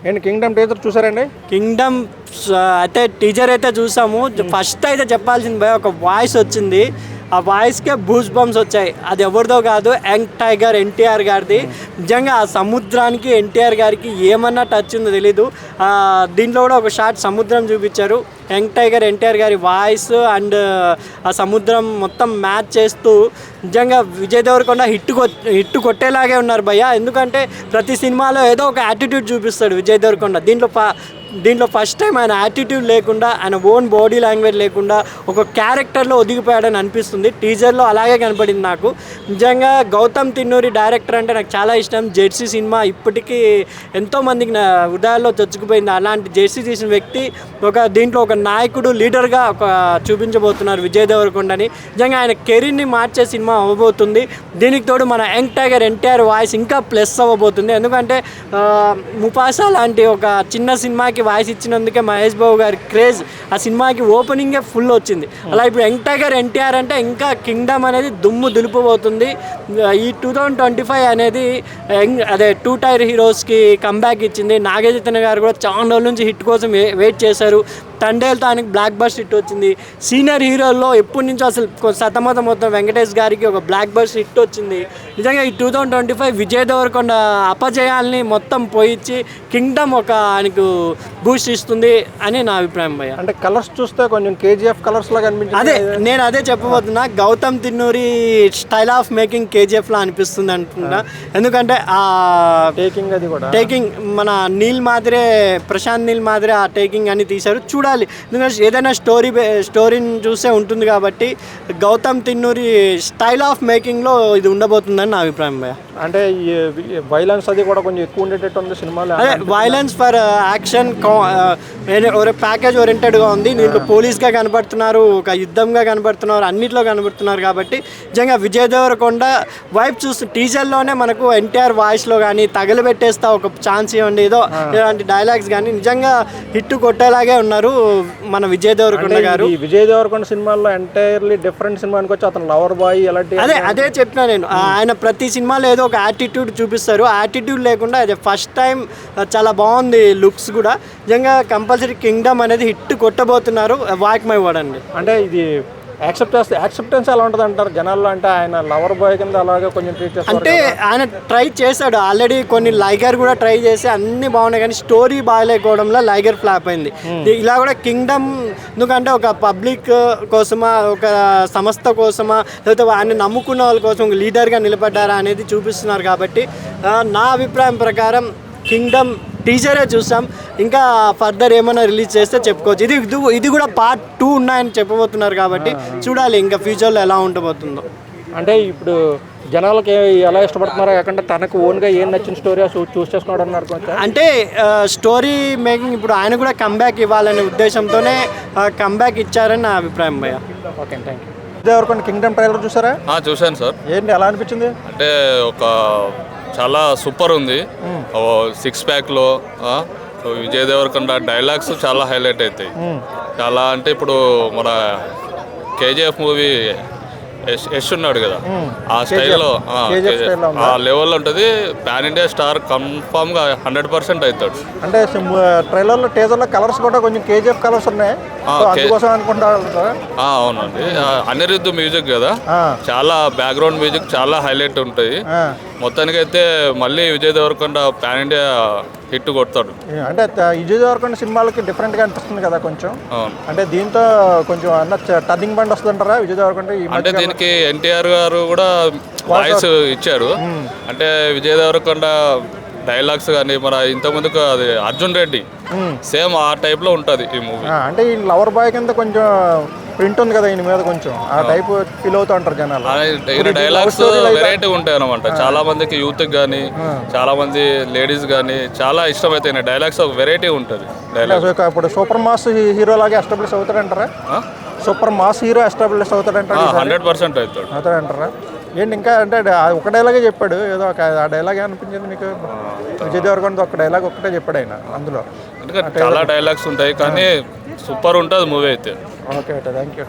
ఏంటి Kingdom teaser చూసారండి? Kingdom అయితే టీజర్ అయితే చూసాము. ఫస్ట్ అయితే చెప్పాల్సింది భయ ఒక వాయిస్ వచ్చింది. ఆ వాయిస్కే బూస్ బంప్స్ వచ్చాయి. అది ఎవరిదో కాదు, యంగ్ టైగర్ ఎన్టీఆర్ గారిది. నిజంగా ఆ సముద్రానికి ఎన్టీఆర్ గారికి ఏమన్నా టచ్ ఉందో తెలీదు. దీంట్లో కూడా ఒక షాట్ సముద్రం చూపించారు. యంగ్ టైగర్ ఎన్టీఆర్ గారి వాయిస్ అండ్ ఆ సముద్రం మొత్తం మ్యాచ్ చేస్తూ నిజంగా విజయ్ దేవరకొండ హిట్ కొట్టేలాగే ఉన్నారు భయ్య. ఎందుకంటే ప్రతి సినిమాలో ఏదో ఒక యాటిట్యూడ్ చూపిస్తాడు విజయ్ దేవరకొండ. దీంట్లో ఫస్ట్ టైం ఆయన యాటిట్యూడ్ లేకుండా, ఆయన ఓన్ బాడీ లాంగ్వేజ్ లేకుండా ఒక క్యారెక్టర్లో ఒదిగిపోయాడని అనిపిస్తుంది. టీజర్లో అలాగే కనపడింది నాకు. నిజంగా గౌతమ్ తిన్నూరి డైరెక్టర్ అంటే నాకు చాలా ఇష్టం. జెర్సీ సినిమా ఇప్పటికీ ఎంతోమందికి హృదయాల్లో చొచ్చుకుపోయింది. అలాంటి జెర్సీ తీసిన వ్యక్తి దీంట్లో ఒక నాయకుడు, లీడర్గా చూపించబోతున్నారు విజయ్ దేవరకొండని. నిజంగా ఆయన కెరీర్ని మార్చే సినిమా అవ్వబోతుంది. దీనికి తోడు మన యంగ్ టైగర్ ఎన్టీఆర్ వాయిస్ ఇంకా ప్లస్ అవ్వబోతుంది. ఎందుకంటే ముఫాసా లాంటి ఒక చిన్న సినిమాకి వాయిస్ ఇచ్చినందుకే మహేష్ బాబు గారి క్రేజ్ ఆ సినిమాకి ఓపెనింగే ఫుల్ వచ్చింది. అలా ఇప్పుడు యంగ్ టైగర్ ఎన్టీఆర్ అంటే ఇంకా కింగ్డమ్ అనేది దుమ్ము దులిపోబోతుంది. ఈ 2025 అనేది అదే 2 టైర్ హీరోస్కి కంబ్యాక్ ఇచ్చింది. నాగచైతన్య గారు కూడా చాలా రోజుల నుంచి హిట్ కోసం వెయిట్ చేశారు. తండేలతో ఆయనకి బ్లాక్ బస్టర్ హిట్ వచ్చింది. సీనియర్ హీరోల్లో ఎప్పటి నుంచో అసలు సతమతం మొత్తం వెంకటేష్ గారికి ఒక బ్లాక్ బస్టర్ హిట్ వచ్చింది. నిజంగా ఈ 2025 విజయ్ దేవరకొండ అపజయాల్ని మొత్తం పోయిచ్చి కింగ్డమ్ ఆయనకు బూస్ట్ ఇస్తుంది అని నా అభిప్రాయం భయ్య. అంటే కలర్స్ చూస్తే కొంచెం కేజీఎఫ్ కలర్స్ లాగా అనిపించింది. నేను అదే చెప్పబోతున్నా. Gautam Tinnuri style of making KGF లా అనిపిస్తుంది అంటున్నా. ఎందుకంటే ఆ టేకింగ్ మన ప్రశాంత్ నీల్ మాదిరే ఆ టేకింగ్ అని తీశారు. చూడాలి, ఎందుకంటే ఏదైనా స్టోరీని చూస్తే ఉంటుంది కాబట్టి గౌతమ్ తిన్నూరి స్టైల్ ఆఫ్ మేకింగ్లో ఇది ఉండబోతుందని నా అభిప్రాయం భయ్య. అంటే వైలెన్స్ అది కూడా కొంచెం ఎక్కువ ఉండేటట్టు ఉంది సినిమాలో. అదే వైలెన్స్ ఫర్ యాక్షన్ ప్యాకేజ్ ఓరియంటెడ్గా ఉంది. దీంట్లో పోలీస్గా కనబడుతున్నారు, ఒక యుద్ధంగా కనబడుతున్నారు, అన్నిట్లో కనబడుతున్నారు. కాబట్టి నిజంగా విజయ్ దేవరకొండ వైపు చూస్తూ టీజర్లోనే మనకు ఎన్టీఆర్ వాయిస్లో కానీ తగలబెట్టేస్తా ఒక ఛాన్స్ ఇవ్వండి ఏదో ఇలాంటి డైలాగ్స్ కానీ నిజంగా హిట్ కొట్టేలాగే ఉన్నారు మన విజయ్ దేవరకొండ గారు. విజయ్ దేవరకొండ సినిమాల్లో ఎంటైర్లీ డిఫరెంట్ సినిమా అనుకోవచ్చు. అతను లవర్ బాయ్ అలాంటి అదే చెప్పినా నేను. ఆయన ప్రతి సినిమాలో ఏదో ఒక యాటిట్యూడ్ చూపిస్తారు. యాటిట్యూడ్ లేకుండా అదే ఫస్ట్ టైం చాలా బాగుంది లుక్స్ కూడా. నిజంగా కంపల్సరీ కింగ్డమ్ అనేది హిట్ కొట్టబోతున్నారు. వాక్ మై వర్డ్ అండి. అంటే ఇది యాక్సెప్టెన్స్ ఎలా ఉంటుంది అంటారు జనాల్లో? అంటే ఆయన లవర్ బాయ్ కింద అలాగే కొంచెం ట్రీట్ చేస్తారు. అంటే ఆయన ట్రై చేశాడు ఆల్రెడీ కొన్ని. లైగర్ కూడా ట్రై చేసి అన్ని బాగున్నాయి, కానీ స్టోరీ బాగాలేకపోవడంలో లైగర్ ఫ్లాప్ అయింది. ఇలా కూడా కింగ్డమ్ ఎందుకంటే ఒక పబ్లిక్ కోసమా, ఒక సంస్థ కోసమా, లేకపోతే ఆయన నమ్ముకున్న వాళ్ళ కోసం ఒక లీడర్గా నిలబడ్డారా అనేది చూపిస్తున్నారు. కాబట్టి నా అభిప్రాయం ప్రకారం కింగ్డమ్ టీజరే చూసాం. ఇంకా ఫర్దర్ ఏమైనా రిలీజ్ చేస్తే చెప్పుకోవచ్చు. ఇది కూడా పార్ట్ 2 ఉన్నాయని చెప్పబోతున్నారు. కాబట్టి చూడాలి ఇంకా ఫ్యూచర్లో ఎలా ఉండబోతుందో. అంటే ఇప్పుడు జనాలకి ఎలా ఇష్టపడుతున్నారో కాకుండా తనకు ఓన్గా ఏం నచ్చిన స్టోరీ చూస్ చేసుకోవడం అన్నారు. అంటే స్టోరీ మేకింగ్ ఇప్పుడు ఆయన కూడా కంబ్యాక్ ఇవ్వాలనే ఉద్దేశంతోనే కంబ్యాక్ ఇచ్చారని నా అభిప్రాయం భయ్య. Okay, thank you. Devarakonda Kingdom trailer చూసారా? చూశాను సార్. ఏంటి ఎలా అనిపించింది? అంటే చాలా సూపర్ ఉంది. 6 ప్యాక్లో విజయ్ దేవరకొండ డైలాగ్స్ చాలా హైలైట్ అవుతాయి. చాలా అంటే ఇప్పుడు మన కేజీఎఫ్ మూవీ యశ్ ఉన్నాడు కదా, ఆ స్టైల్లో ఆ లెవెల్లో ఉంటుంది. పాన్ ఇండియా స్టార్ కన్ఫామ్గా 100% అవుతాడు. అంటే ట్రైలర్లో టీజర్లో కలర్స్ కూడా కొంచెం కేజీఎఫ్ కలర్స్ ఉన్నాయి అందుకోసం అనుకుంటా. అవునండి, అనిరుద్ధ్ మ్యూజిక్ కదా, చాలా బ్యాక్గ్రౌండ్ మ్యూజిక్ చాలా హైలైట్ ఉంటుంది. మొత్తానికి అయితే మళ్ళీ Vijay Devarakonda pan India hit కొడతాడు. అంటే విజయ్ దేవరకొండ సినిమాలకి డిఫరెంట్గా అనిపిస్తుంది కదా కొంచెం. అంటే దీంతో కొంచెం అన్న టర్నింగ్ పాయింట్ వస్తుందంటారా విజయ్ దేవరకొండ? అంటే దీనికి ఎన్టీఆర్ గారు కూడా వాయిస్ ఇచ్చారు. అంటే విజయ్ దేవరకొండ డైలాగ్స్ కానీ మన ఇంతకుముందుకు అది అర్జున్ రెడ్డి సేమ్ ఆ టైప్లో ఉంటుంది ఈ మూవీ. అంటే ఈ లవర్ బాయ్ కింద కొంచెం ప్రింట్ ఉంది కదా ఈయన మీద, కొంచెం ఆ టైప్ ఫీల్ అవుతూ ఉంటారు జనాలు. ఈయన డైలాగ్స్ వెరైటీ ఉంటాయి అనమాట. చాలా మందికి యూత్ కానీ చాలా మంది లేడీస్ కానీ చాలా ఇష్టమైతే డైలాగ్స్ ఒక వెరైటీ ఉంటుంది. ఇప్పుడు సూపర్ మాస్ హీరో లాగా ఎస్టాబ్లిష్ అవుతాడంటారా? సూపర్ మాస్ హీరో ఎస్టాబ్లిష్ అవుతాడంటారా? 100% అవుతాడంటారా? ఏంటి ఇంకా అంటే ఒక డైలాగే చెప్పాడు ఏదో, ఆ డైలాగ్ అనిపించింది మీకు? విజయ్ దేవరకొండ ఒక డైలాగ్ ఒక్కటే చెప్పాడు ఆయన అందులో. చాలా డైలాగ్స్ ఉంటాయి కానీ సూపర్ ఉంటుంది మూవీ అయితే. Okay, thank you.